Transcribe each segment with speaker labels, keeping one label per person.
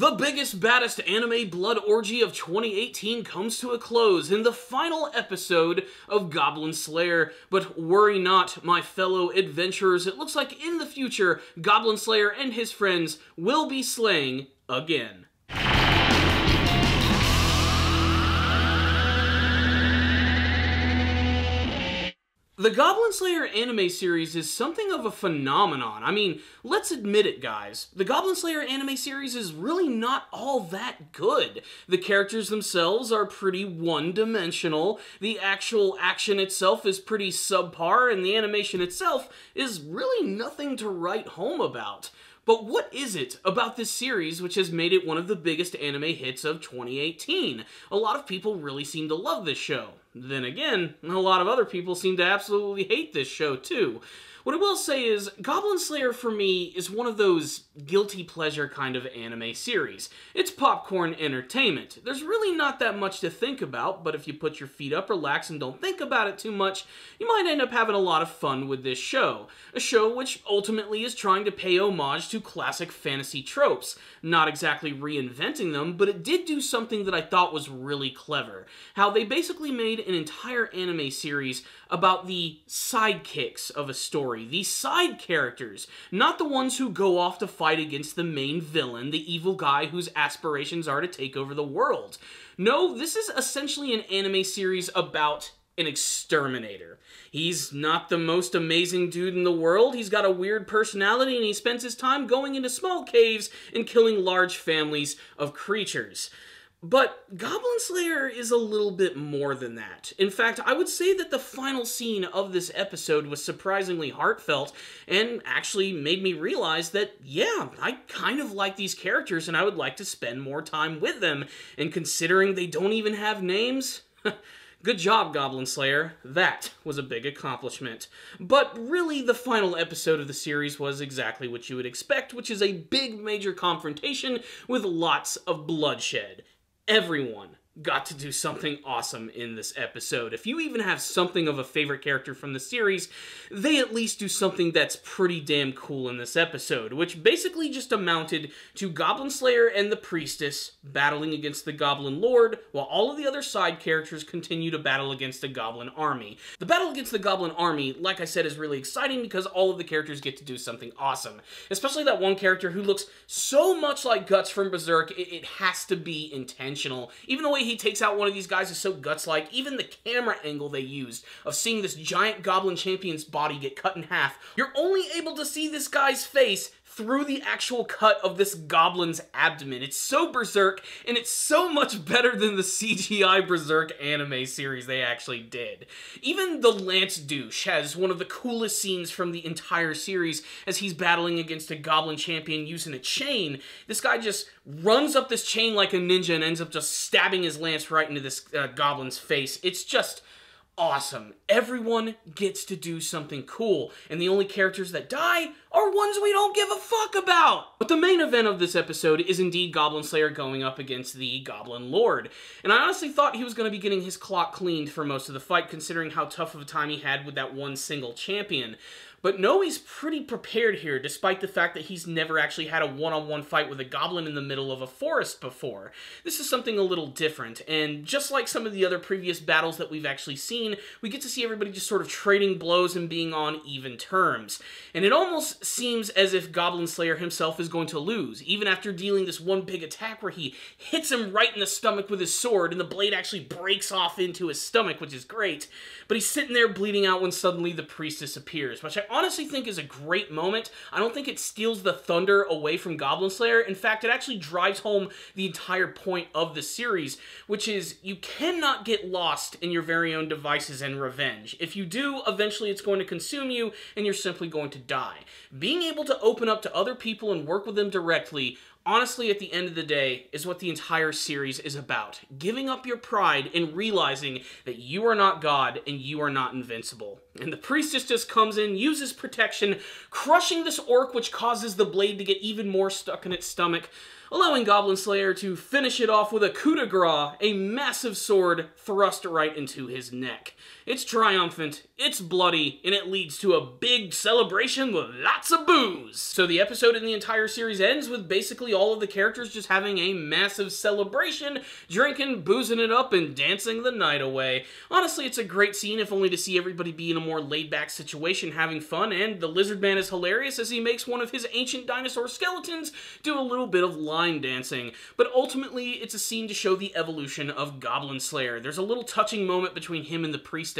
Speaker 1: The biggest, baddest anime blood orgy of 2018 comes to a close in the final episode of Goblin Slayer. But worry not, my fellow adventurers, it looks like in the future, Goblin Slayer and his friends will be slaying again. The Goblin Slayer anime series is something of a phenomenon. I mean, let's admit it, guys. The Goblin Slayer anime series is really not all that good. The characters themselves are pretty one-dimensional, the actual action itself is pretty subpar, and the animation itself is really nothing to write home about. But what is it about this series which has made it one of the biggest anime hits of 2018? A lot of people really seem to love this show. Then again, a lot of other people seem to absolutely hate this show too. What I will say is, Goblin Slayer for me is one of those guilty pleasure kind of anime series. It's popcorn entertainment. There's really not that much to think about, but if you put your feet up, relax, and don't think about it too much, you might end up having a lot of fun with this show. A show which ultimately is trying to pay homage to classic fantasy tropes. Not exactly reinventing them, but it did do something that I thought was really clever. How they basically made an entire anime series about the sidekicks of a story. The side characters, not the ones who go off to fight against the main villain, the evil guy whose aspirations are to take over the world. No, this is essentially an anime series about an exterminator. He's not the most amazing dude in the world, he's got a weird personality, and he spends his time going into small caves and killing large families of creatures. But Goblin Slayer is a little bit more than that. In fact, I would say that the final scene of this episode was surprisingly heartfelt and actually made me realize that, yeah, I kind of like these characters and I would like to spend more time with them. And considering they don't even have names, good job, Goblin Slayer. That was a big accomplishment. But really, the final episode of the series was exactly what you would expect, which is a big major confrontation with lots of bloodshed. Everyone got to do something awesome in this episode. If you even have something of a favorite character from the series, they at least do something that's pretty damn cool in this episode, which basically just amounted to Goblin Slayer and the Priestess battling against the Goblin Lord, while all of the other side characters continue to battle against the Goblin Army. The battle against the Goblin Army, like I said, is really exciting because all of the characters get to do something awesome. Especially that one character who looks so much like Guts from Berserk, it has to be intentional. Even the way he takes out one of these guys is so Guts-like. Even the camera angle they used of seeing this giant Goblin champion's body get cut in half, you're only able to see this guy's face through the actual cut of this goblin's abdomen. It's so Berserk, and it's so much better than the CGI Berserk anime series they actually did. Even the Lance douche has one of the coolest scenes from the entire series as he's battling against a goblin champion using a chain. This guy just runs up this chain like a ninja and ends up just stabbing his lance right into this goblin's face. It's just awesome. Everyone gets to do something cool, and the only characters that die are ones we don't give a fuck about! But the main event of this episode is indeed Goblin Slayer going up against the Goblin Lord. And I honestly thought he was going to be getting his clock cleaned for most of the fight, considering how tough of a time he had with that one single champion. But no, he's pretty prepared here, despite the fact that he's never actually had a one-on-one fight with a goblin in the middle of a forest before. This is something a little different, and just like some of the other previous battles that we've actually seen, we get to see everybody just sort of trading blows and being on even terms. And it almost seems as if Goblin Slayer himself is going to lose, even after dealing this one big attack where he hits him right in the stomach with his sword, and the blade actually breaks off into his stomach, which is great. But he's sitting there bleeding out when suddenly the Priestess appears, which I honestly think is a great moment. I don't think it steals the thunder away from Goblin Slayer. In fact, it actually drives home the entire point of the series, which is you cannot get lost in your very own devices and revenge. If you do, eventually it's going to consume you and you're simply going to die. Being able to open up to other people and work with them directly, honestly, at the end of the day, is what the entire series is about. Giving up your pride and realizing that you are not God and you are not invincible. And the Priestess just comes in, uses protection, crushing this orc, which causes the blade to get even more stuck in its stomach. allowing Goblin Slayer to finish it off with a coup de grace, a massive sword thrust right into his neck. It's triumphant, it's bloody, and it leads to a big celebration with lots of booze. So the episode in the entire series ends with basically all of the characters just having a massive celebration, drinking, boozing it up, and dancing the night away. Honestly, it's a great scene, if only to see everybody be in a more laid-back situation having fun, and the Lizard Man is hilarious as he makes one of his ancient dinosaur skeletons do a little bit of line dancing. But ultimately, it's a scene to show the evolution of Goblin Slayer. There's a little touching moment between him and the priestess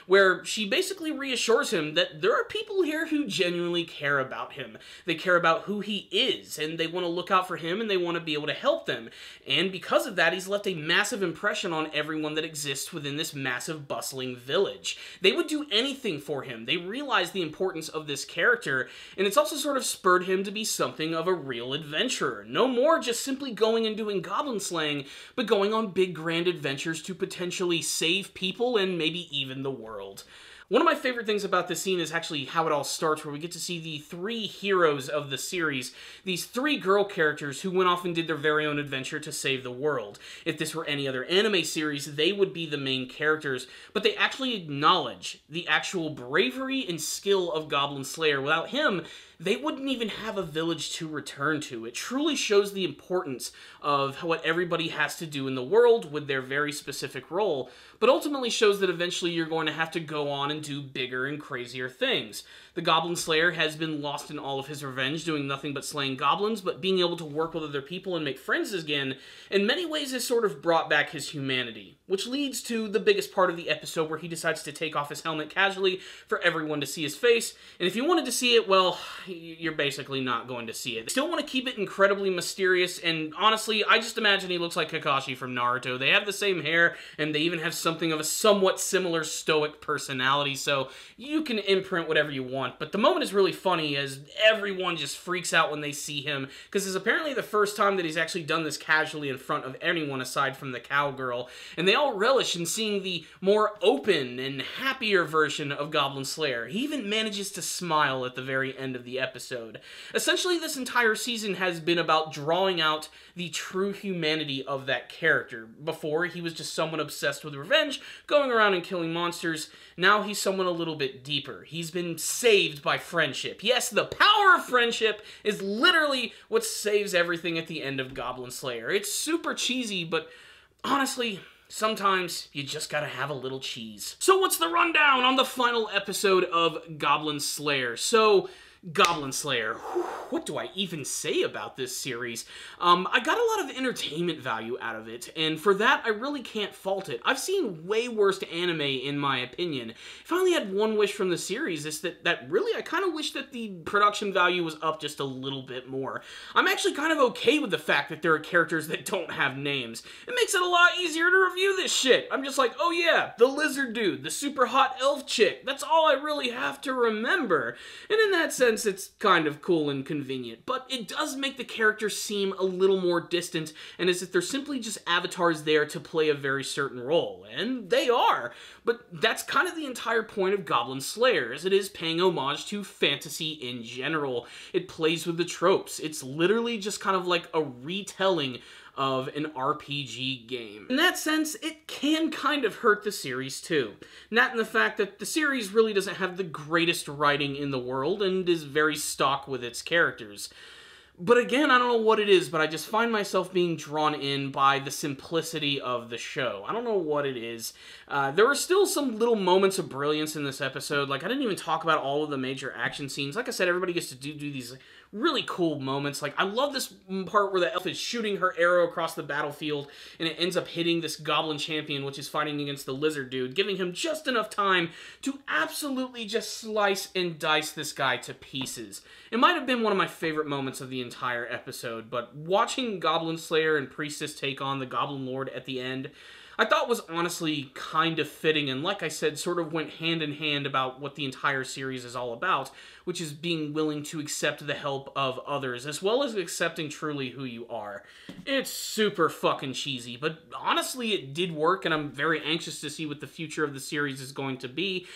Speaker 1: where she basically reassures him that there are people here who genuinely care about him. They care about who he is, and they want to look out for him, and they want to be able to help them. And because of that, he's left a massive impression on everyone that exists within this massive, bustling village. They would do anything for him. They realize the importance of this character, and it's also sort of spurred him to be something of a real adventurer. No more just simply going and doing goblin slaying, but going on big, grand adventures to potentially save people and maybe even the world. One of my favorite things about this scene is actually how it all starts, where we get to see the three heroes of the series, these three girl characters who went off and did their very own adventure to save the world. If this were any other anime series, they would be the main characters, but they actually acknowledge the actual bravery and skill of Goblin Slayer. Without him, they wouldn't even have a village to return to. It truly shows the importance of what everybody has to do in the world with their very specific role, but ultimately shows that eventually you're going to have to go on and do bigger and crazier things. The Goblin Slayer has been lost in all of his revenge, doing nothing but slaying goblins, but being able to work with other people and make friends again, in many ways has sort of brought back his humanity, which leads to the biggest part of the episode where he decides to take off his helmet casually for everyone to see his face, and if you wanted to see it, well, you're basically not going to see it. They still want to keep it incredibly mysterious, and honestly, I just imagine he looks like Kakashi from Naruto. They have the same hair, and they even have something of a somewhat similar stoic personality, so you can imprint whatever you want. But the moment is really funny as everyone just freaks out when they see him, because it's apparently the first time that he's actually done this casually in front of anyone aside from the cowgirl, and they all relish in seeing the more open and happier version of Goblin Slayer. He even manages to smile at the very end of the episode. Essentially, this entire season has been about drawing out the true humanity of that character. Before, he was just someone obsessed with revenge, going around and killing monsters. Now he's someone a little bit deeper. He's been saved by friendship. Yes, the power of friendship is literally what saves everything at the end of Goblin Slayer. It's super cheesy, but honestly, sometimes you just gotta have a little cheese. So what's the rundown on the final episode of Goblin Slayer? So, Goblin Slayer. What do I even say about this series? I got a lot of entertainment value out of it, and for that, I really can't fault it. I've seen way worse anime, in my opinion. If I only had one wish from the series, it's that really, I kind of wish that the production value was up just a little bit more. I'm actually kind of okay with the fact that there are characters that don't have names. It makes it a lot easier to review this shit. I'm just like, oh yeah, the lizard dude, the super hot elf chick, that's all I really have to remember. And in that sense, it's kind of cool and convenient, but it does make the characters seem a little more distant and as if they're simply just avatars there to play a very certain role, and they are. But that's kind of the entire point of Goblin Slayer, as it is paying homage to fantasy in general. It plays with the tropes. It's literally just kind of like a retelling of an RPG game. In that sense, it can kind of hurt the series too. Not in the fact that the series really doesn't have the greatest writing in the world and is very stock with its characters. But again, I don't know what it is, but I just find myself being drawn in by the simplicity of the show. I don't know what it is. There were still some little moments of brilliance in this episode. Like, I didn't even talk about all of the major action scenes. Like I said, everybody gets to do these really cool moments. Like, I love this part where the elf is shooting her arrow across the battlefield, and it ends up hitting this goblin champion, which is fighting against the lizard dude, giving him just enough time to absolutely just slice and dice this guy to pieces. It might have been one of my favorite moments of the entire episode, but watching Goblin Slayer and Priestess take on the Goblin Lord at the end, I thought was honestly kind of fitting, and like I said, sort of went hand in hand about what the entire series is all about, which is being willing to accept the help of others, as well as accepting truly who you are. It's super fucking cheesy, but honestly it did work, and I'm very anxious to see what the future of the series is going to be.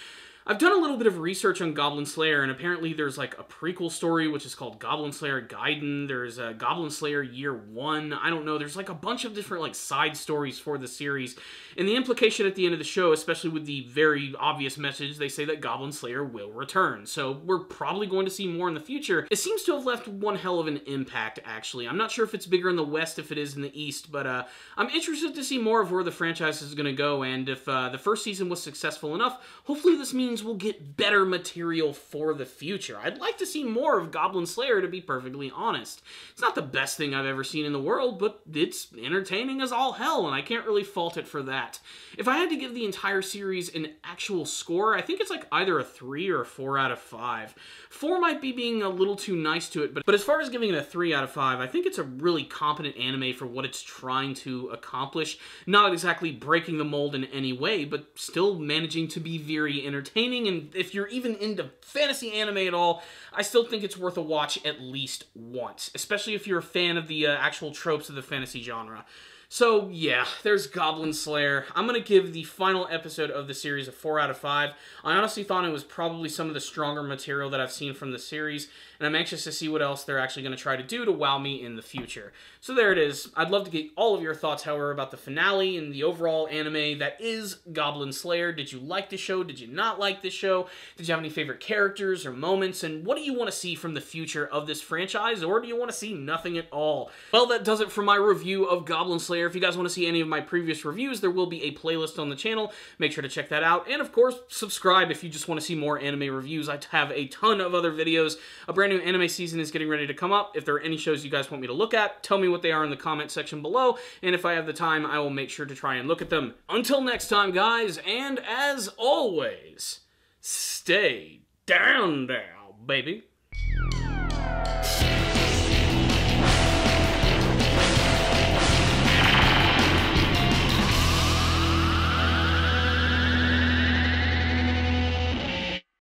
Speaker 1: I've done a little bit of research on Goblin Slayer, and apparently there's like a prequel story which is called Goblin Slayer Gaiden. There's a Goblin Slayer Year 1. I don't know. There's like a bunch of different like side stories for the series. And the implication at the end of the show, especially with the very obvious message, they say that Goblin Slayer will return. So we're probably going to see more in the future. It seems to have left one hell of an impact, actually. I'm not sure if it's bigger in the West if it is in the East, but I'm interested to see more of where the franchise is going to go, and if the first season was successful enough, hopefully this means we'll get better material for the future. I'd like to see more of Goblin Slayer, to be perfectly honest. It's not the best thing I've ever seen in the world, but it's entertaining as all hell, and I can't really fault it for that. If I had to give the entire series an actual score, I think it's like either a 3 or a 4 out of 5. 4 might be being a little too nice to it, but as far as giving it a 3 out of 5, I think it's a really competent anime for what it's trying to accomplish. Not exactly breaking the mold in any way, but still managing to be very entertaining, and if you're even into fantasy anime at all, I still think it's worth a watch at least once, especially if you're a fan of the actual tropes of the fantasy genre. So, yeah, there's Goblin Slayer. I'm going to give the final episode of the series a 4 out of 5. I honestly thought it was probably some of the stronger material that I've seen from the series, and I'm anxious to see what else they're actually going to try to do to wow me in the future. So there it is. I'd love to get all of your thoughts, however, about the finale and the overall anime that is Goblin Slayer. Did you like the show? Did you not like the show? Did you have any favorite characters or moments? And what do you want to see from the future of this franchise, or do you want to see nothing at all? Well, that does it for my review of Goblin Slayer. If you guys want to see any of my previous reviews, there will be a playlist on the channel. Make sure to check that out. And of course, subscribe if you just want to see more anime reviews. I have a ton of other videos. A brand new anime season is getting ready to come up. If there are any shows you guys want me to look at, tell me what they are in the comment section below. And if I have the time, I will make sure to try and look at them. Until next time, guys, and as always, stay down, baby.